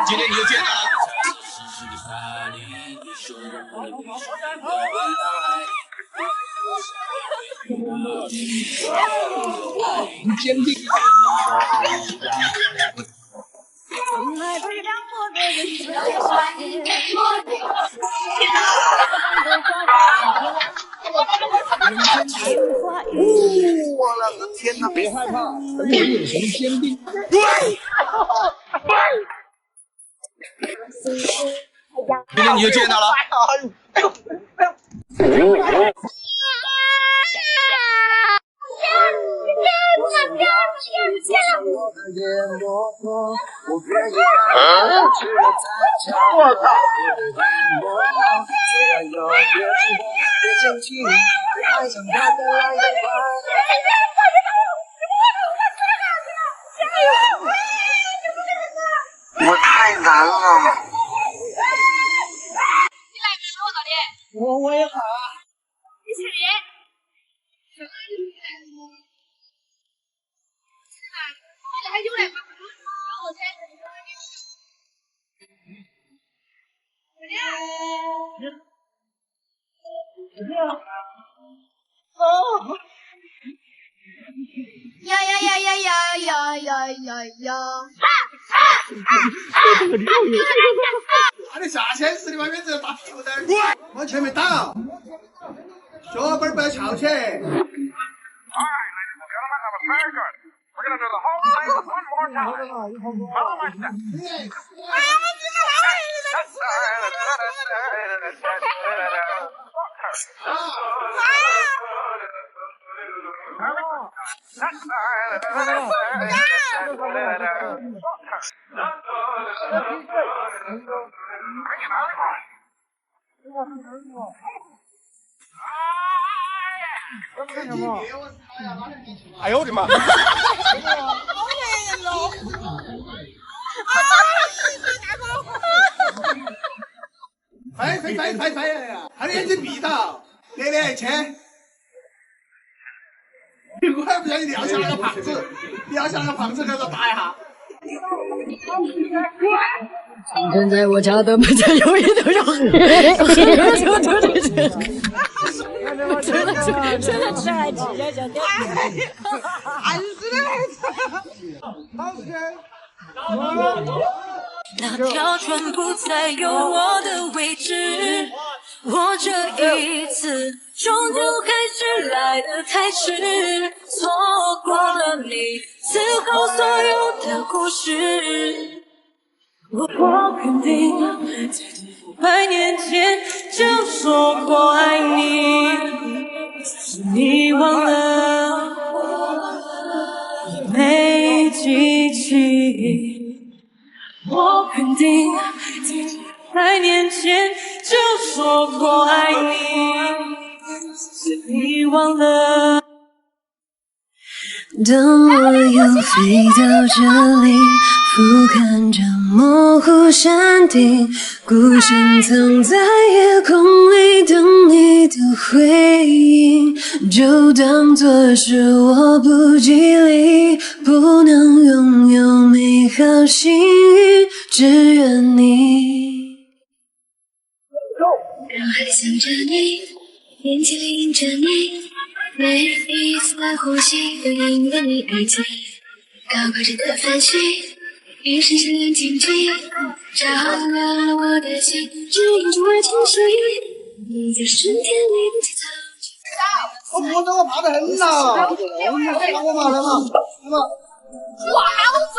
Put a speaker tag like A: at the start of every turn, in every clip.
A: 今天你就见到了。坚定。
B: 我的天哪！
A: 别害怕，等我眼神坚定。今天你就见到了。
B: 我太难了。
C: 你来跟我做的？
A: 我也好啊。
C: 你是谁？我还有来吗？让我猜。呀呀呀呀呀呀呀呀呀！
D: 他的下潜是你外面这打屁股灯，往前面倒，脚板不要翘起。
A: 哎呦我的妈！
D: 飞呀！他的眼睛闭到，来去。我还不小心撂下那个胖子，给他打一下。
E: 今天在我家的门前有一头肉，真的吃还直接就掉。
D: 还是好吃。
F: 那条船不再有我的位置，我这一次终究还是来得太迟，错过了你此后所有的故事。我肯定500年前就说过爱你，你忘了没记起。我肯定500年前就说过爱你，你忘了。当我又飞到这里，俯瞰着模糊山顶，孤身藏在夜空里等你的回应，就当作是我不吉利，不能拥有美好幸运，只愿你脑海里想着你，眼睛里映着你，每一次的呼吸都因为你而起，高挂着的繁星，一声声亮晶晶，照亮了我的心，指引着我前行，你就是天里的节奏。
D: 我不走，我怕得很呐。来嘛。
C: 我好走，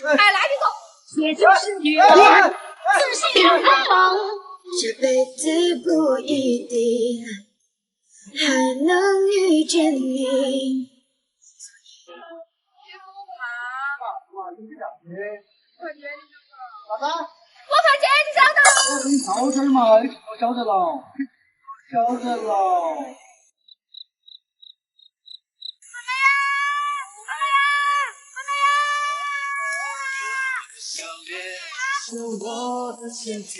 C: 哎，来你走。
E: 也就是女人，自信很忙，这辈子不一定还能遇见你。
D: 啥子？
C: 我看见你晓得了。
D: 你เข้这儿嘛，你我晓得了。
F: 是我的世界，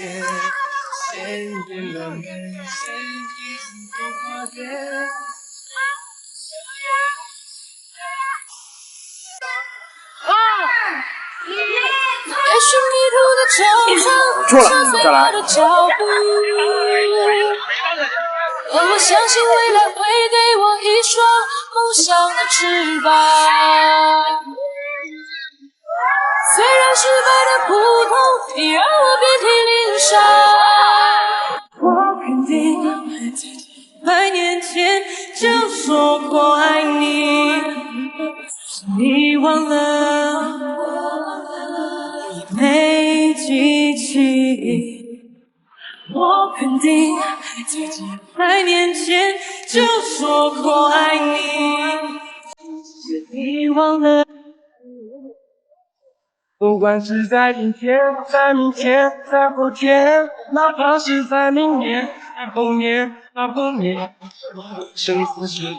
F: 谁赢了没？谁已经不化解？该是你的错了，再来。我相信未来会给我一双梦想的翅膀。虽然失败的苦痛也让我遍体鳞伤，我肯定100年前就说过爱你，你忘了没记起。我肯定100年前就说过爱你，你忘了。不管是在今天，在明天，在后天，哪怕是在明年，在后年，在后年，生死是一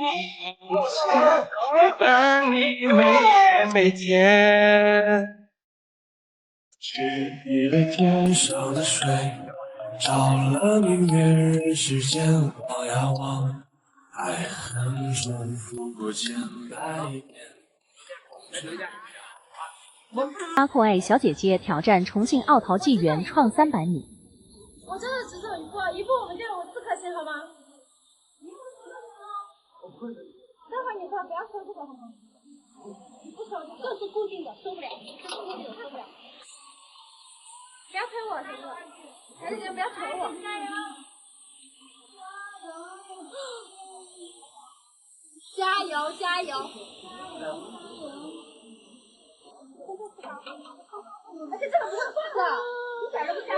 F: 陪伴你每天每天。举一杯天上的水，照了明月人世间，我要忘爱恨重复过千百遍。
G: 阿酷爱小姐姐挑战重庆奥陶纪原创300米。
C: 我真的只走一步，一步我们就有4颗星，好吗？待会儿你快不要抽这个，好吗？不抽，这是固定的，收不了，这是固定的，收不了。不要推我，行不？小姐姐不要推我。加油加油！而且这个不会晃的，一点都不吓人。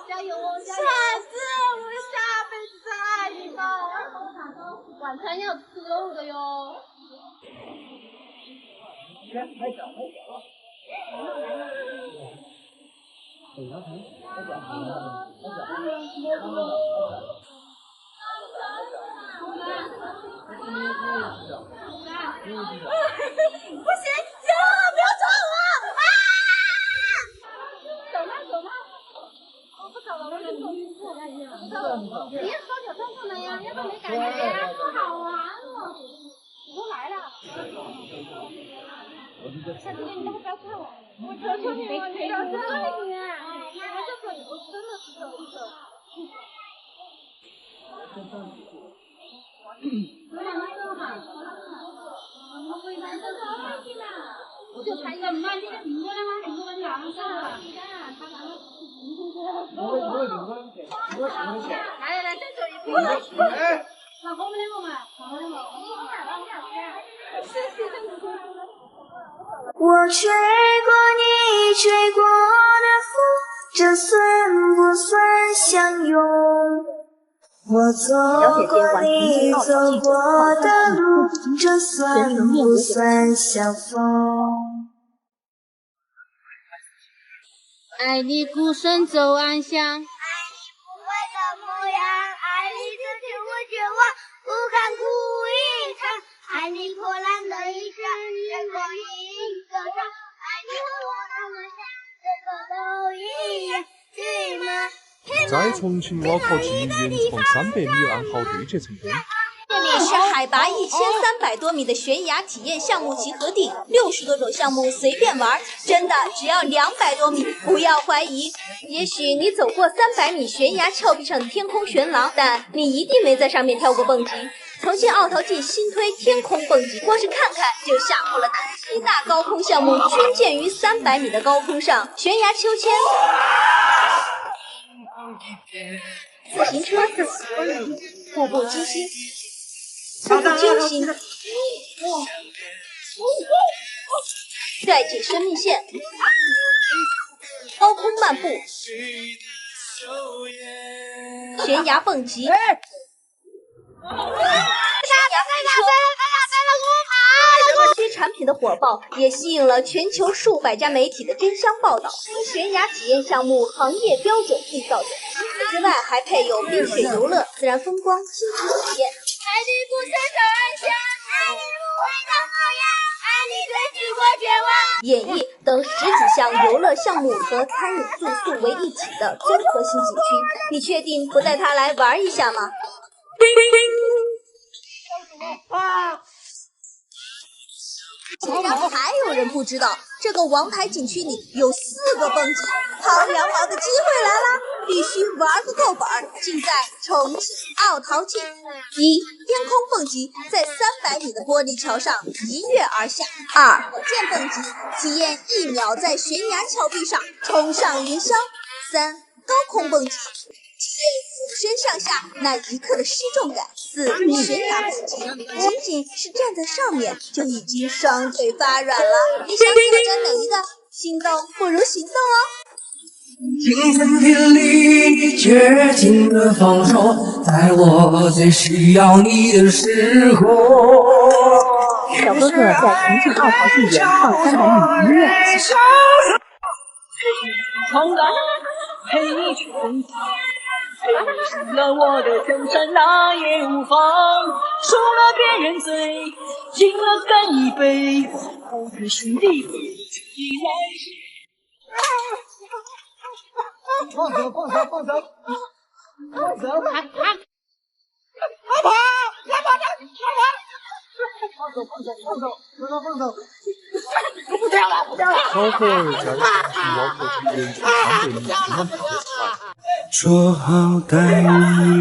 C: 加油哦！傻子，我下辈子再爱你吧。晚餐要吃肉的哟。不行，行了，不要撞我！啊！走吗？走吗？我不走了，我就走进去了。你也烧脚上上来呀，要不然没感觉呀。不好玩了，我都来了。小姐姐，你待会不要看我，我求求你了，你不要看我。我这走，我真的是走一走。就才一个慢点，来来来，再走一步。往后面那个嘛，往后面那个。
E: 我吹过你吹过的风，这算不算相拥？我走过你走过的路，这算不算相逢？
C: 爱你孤身走暗巷，爱你不悔的模样，爱你此情我绝望，不堪苦一场，爱你破烂的衣裳，任光阴歌唱，爱你和我那么像，最后都一样，对吗？
H: 在重庆奥陶纪原创300米暗号对决成功。
I: 这里是海拔1300多米的悬崖体验项目集合地，60多种项目随便玩，真的只要200多米，不要怀疑。也许你走过300米悬崖峭壁上的天空悬廊，但你一定没在上面跳过蹦极。重庆奥陶纪新推天空蹦极，光是看看就吓破了胆。7大高空项目均建于300米的高空上，悬崖秋千、自行车自死蹦极、步步惊心。步步惊心，拽紧生命线，高空漫步，悬崖蹦极，这些产品的火爆也吸引了全球数百家媒体的争相报道，悬崖体验项目行业标准缔造者。除此之外，还配有冰雪游乐、自然风光、亲子体验。
C: 爱你孤身走暗巷，爱你无悔的模样，爱你对举过绝望，
I: 演绎等10几项游乐项目和餐饮住宿为一体的综合性景区，你确定不带他来玩一下吗？竟然还有人不知道，这个王牌景区里有4个蹦极，薅羊毛的机会来啦！必须玩个够本，尽在重庆奥陶纪。1. 天空蹦极，在300米的玻璃桥上一跃而下。2. 火箭蹦极，体验1秒在悬崖峭壁上冲上云霄。3. 高空蹦极，体验俯身上下那一刻的失重感。4. 悬崖蹦极，仅仅是站在上面就已经双腿发软了。你想挑战哪一个？心动不如行动哦！
J: 晴天霹雳，绝情的放手，在我最需要你的时候。
G: 小哥哥在重庆奥陶纪园放300米一跃。
F: 冲浪，陪你去蹦极，陪你输了我的江山那也无妨，输了别人醉，赢了干一杯，不知兄弟会起来时。
D: 放手！
H: 不跳了！小伙儿在重庆奥陶纪园300米平稳跑出来。
J: 说好带你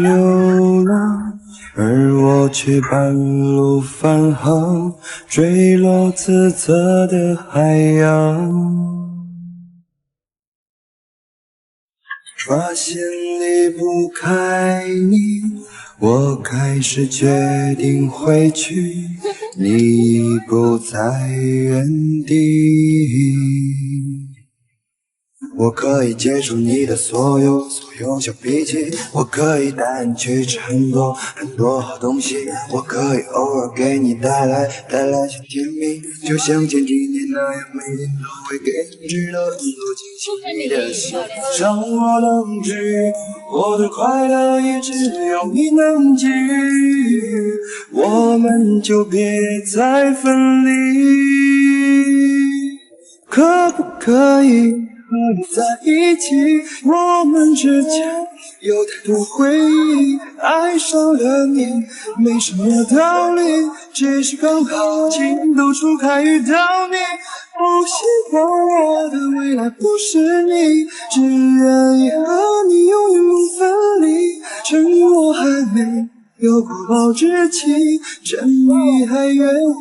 J: 流浪，而我却半路返航，坠落自责的海洋。发现离不开你，我开始决定回去，你已不在原地。我可以接受你的所有小脾气，我可以带你去吃很多好东西，我可以偶尔给你带来些甜蜜，就像前几年那样，每天都会给你制造很多惊喜。你的心让我能治愈，我的快乐也只有你能给予，我们就别再分离，可不可以和你在一起？我们之间有太多回忆，爱上了你没什么道理，只是刚好情窦初开遇到你，不希望我的未来不是你，只愿意和你永远不分离，趁我还没有过保质期，趁你还愿意